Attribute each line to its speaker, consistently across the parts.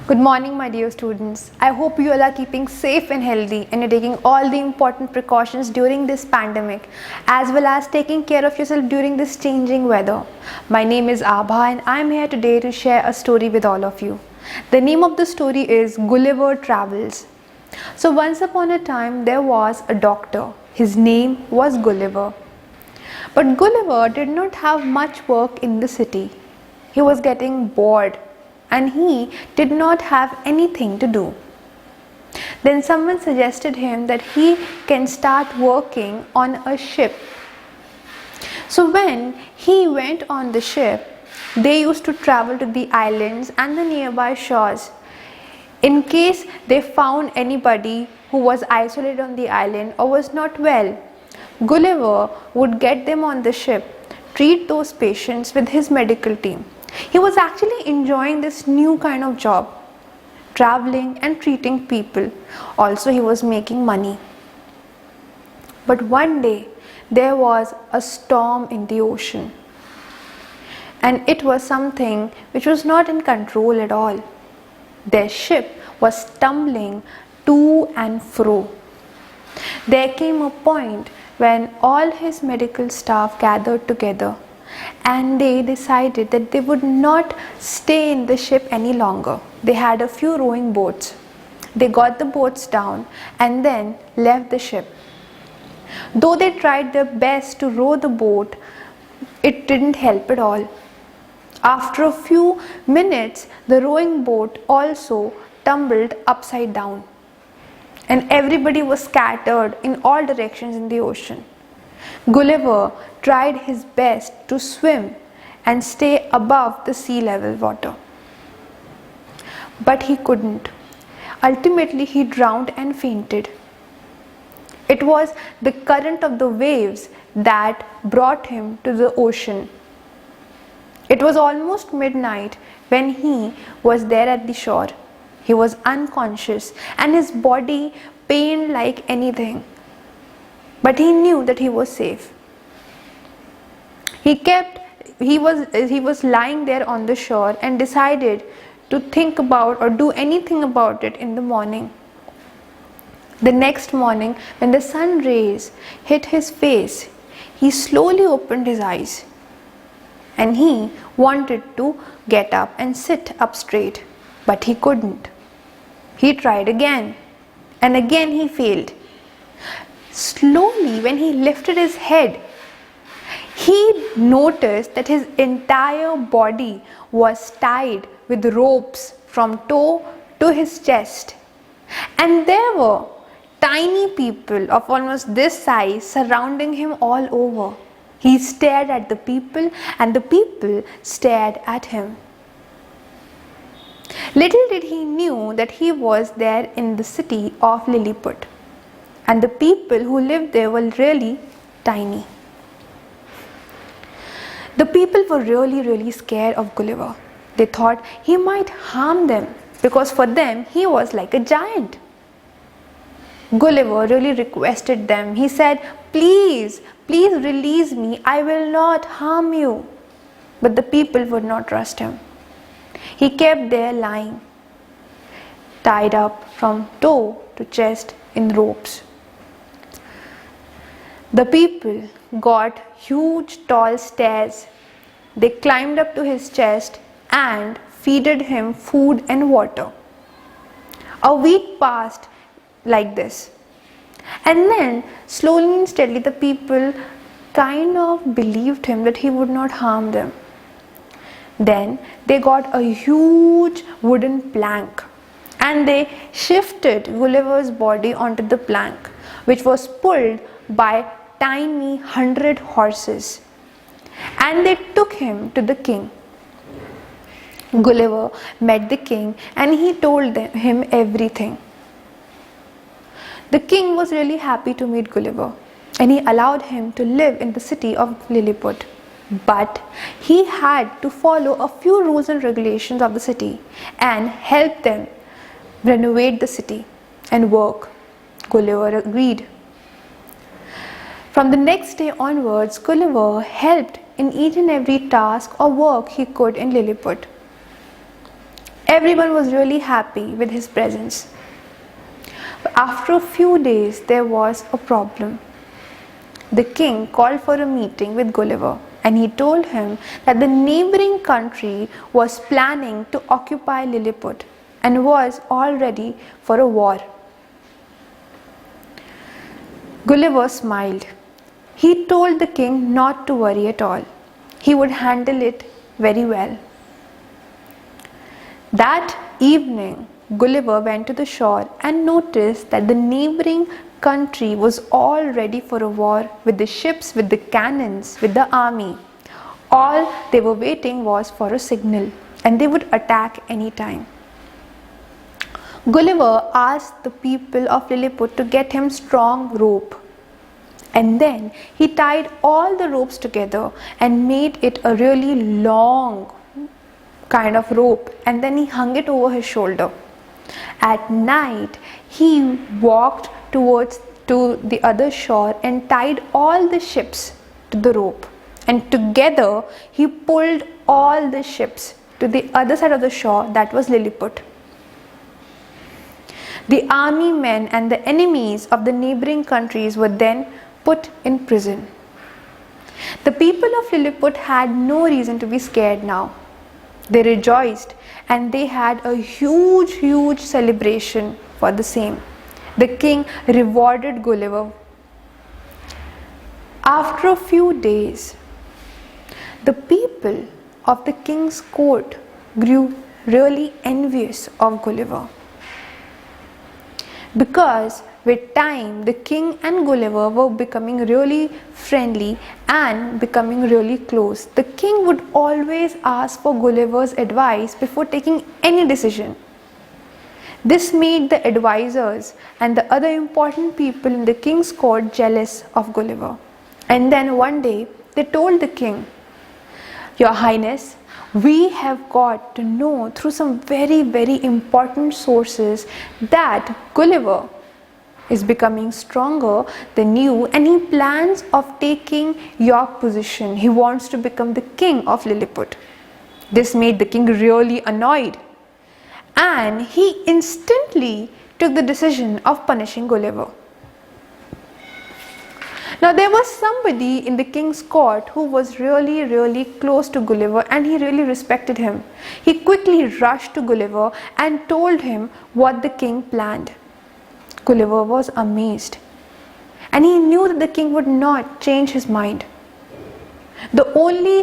Speaker 1: Good morning, my dear students. I hope you all are keeping safe and healthy and you're taking all the important precautions during this pandemic, as well as taking care of yourself during this changing weather. My name is Abha and I'm here today to share a story with all of you. The name of the story is Gulliver Travels. So once upon a time there was a doctor. His name was Gulliver. But Gulliver did not have much work in the city. He was getting bored and he did not have anything to do. Then someone suggested him that he can start working on a ship. So when he went on the ship, they used to travel to the islands and the nearby shores. In case they found anybody who was isolated on the island or was not well, Gulliver would get them on the ship, treat those patients with his medical team. He was actually enjoying this new kind of job, traveling and treating people. Also, he was making money. But one day, there was a storm in the ocean. And it was something which was not in control at all. Their ship was tumbling to and fro. There came a point when all his medical staff gathered together and they decided that they would not stay in the ship any longer. They had a few rowing boats. They got the boats down and then left the ship. Though they tried their best to row the boat, it didn't help at all. After a few minutes, the rowing boat also tumbled upside down, and everybody was scattered in all directions in the ocean. Gulliver tried his best to swim and stay above the sea level water. But he couldn't. Ultimately, he drowned and fainted. It was the current of the waves that brought him to the ocean. It was almost midnight when he was there at the shore. He was unconscious and his body pained like anything. But he knew that he was safe. He was lying there on the shore and decided to think about or do anything about it in the morning. The next morning, when the sun rays hit his face, he slowly opened his eyes and he wanted to get up and sit up straight, but he couldn't. He tried again and again he failed. Slowly, when he lifted his head, he noticed that his entire body was tied with ropes from toe to his chest. And there were tiny people of almost this size surrounding him all over. He stared at the people and the people stared at him. Little did he knew that he was there in the city of Lilliput. And the people who lived there were really tiny. The people were really scared of Gulliver. They thought he might harm them because for them he was like a giant. Gulliver really requested them. He said, please release me. I will not harm you. But the people would not trust him. He kept there lying, tied up from toe to chest in ropes. The people got huge tall stairs. They climbed up to his chest and feeded him food and water. A week passed like this. And then slowly and steadily the people kind of believed him that he would not harm them. Then they got a huge wooden plank and they shifted Gulliver's body onto the plank, which was pulled by tiny 100 horses, and they took him to the king. Gulliver met the king and he told him everything. The king was really happy to meet Gulliver and he allowed him to live in the city of Lilliput. But he had to follow a few rules and regulations of the city and help them renovate the city and work. Gulliver agreed. From the next day onwards, Gulliver helped in each and every task or work he could in Lilliput. Everyone was really happy with his presence. But after a few days, there was a problem. The king called for a meeting with Gulliver, and he told him that the neighboring country was planning to occupy Lilliput and was all ready for a war. Gulliver smiled. He told the king not to worry at all. He would handle it very well. That evening, Gulliver went to the shore and noticed that the neighboring country was all ready for a war with the ships, with the cannons, with the army. All they were waiting was for a signal, and they would attack any time. Gulliver asked the people of Lilliput to get him strong rope, and then he tied all the ropes together and made it a really long kind of rope, and then he hung it over his shoulder. At night, he walked to the other shore and tied all the ships to the rope, and together he pulled all the ships to the other side of the shore, that was Lilliput. The army men and the enemies of the neighboring countries were then put in prison. The people of Lilliput had no reason to be scared now. They rejoiced, and they had a huge celebration for the same. The king rewarded Gulliver. After a few days, the people of the king's court grew really envious of Gulliver, because with time the king and Gulliver were becoming really friendly and becoming really close. The king would always ask for Gulliver's advice before taking any decision. This made the advisors and the other important people in the king's court jealous of Gulliver. And then one day they told the king, "Your Highness, we have got to know through some very important sources that Gulliver is becoming stronger than you, and he plans of taking your position. He wants to become the king of Lilliput." This made the king really annoyed, and he instantly took the decision of punishing Gulliver. Now there was somebody in the king's court who was really close to Gulliver, and he really respected him. He quickly rushed to Gulliver and told him what the king planned. Gulliver was amazed, and he knew that the king would not change his mind. The only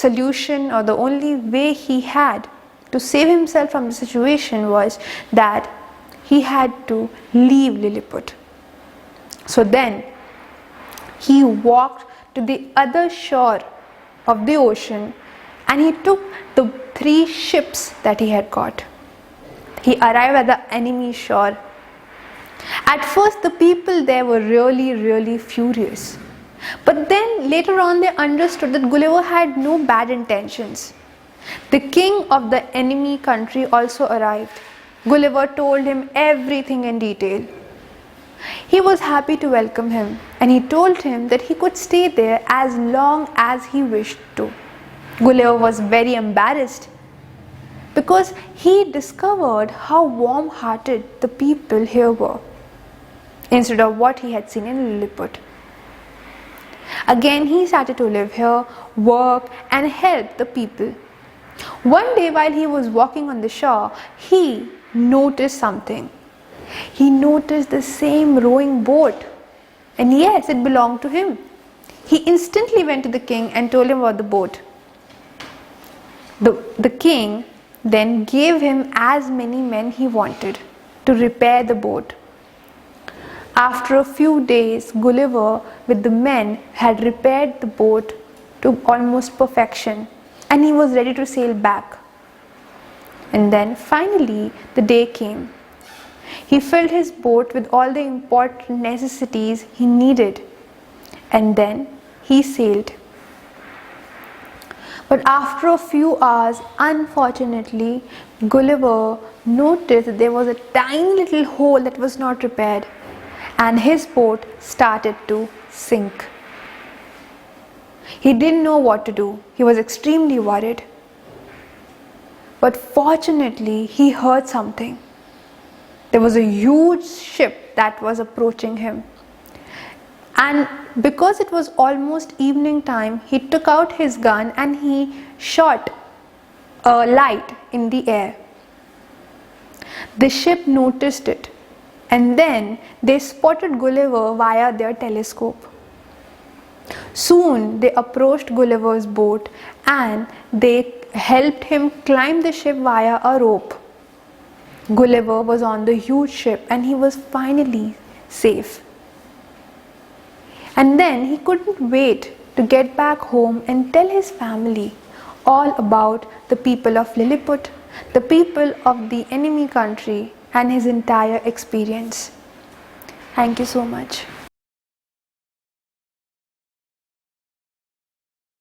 Speaker 1: solution, or the only way he had to save himself from the situation, was that he had to leave Lilliput. So then he walked to the other shore of the ocean, and he took the 3 ships that he had got. He arrived at the enemy shore. At first the people there were really furious, but then later on they understood that Gulliver had no bad intentions. The king of the enemy country also arrived. Gulliver told him everything in detail. He was happy to welcome him, and he told him that he could stay there as long as he wished to. Gulliver was very embarrassed, because he discovered how warm-hearted the people here were, instead of what he had seen in Lilliput. Again he started to live here, work and help the people. One day while he was walking on the shore, he noticed something. He noticed the same rowing boat, and yes, it belonged to him. He instantly went to the king and told him about the boat. The king then gave him as many men he wanted to repair the boat. After a few days, Gulliver with the men had repaired the boat to almost perfection, and he was ready to sail back. And then finally the day came. He filled his boat with all the important necessities he needed, and then he sailed. But after a few hours, unfortunately, Gulliver noticed that there was a tiny little hole that was not repaired, and his boat started to sink. He didn't know what to do. He was extremely worried. But fortunately, he heard something. There was a huge ship that was approaching him. And because it was almost evening time, he took out his gun and he shot a light in the air. The ship noticed it, and then they spotted Gulliver via their telescope. Soon they approached Gulliver's boat and they helped him climb the ship via a rope. Gulliver was on the huge ship and he was finally safe. And then he couldn't wait to get back home and tell his family all about the people of Lilliput, the people of the enemy country, and his entire experience. Thank you so much.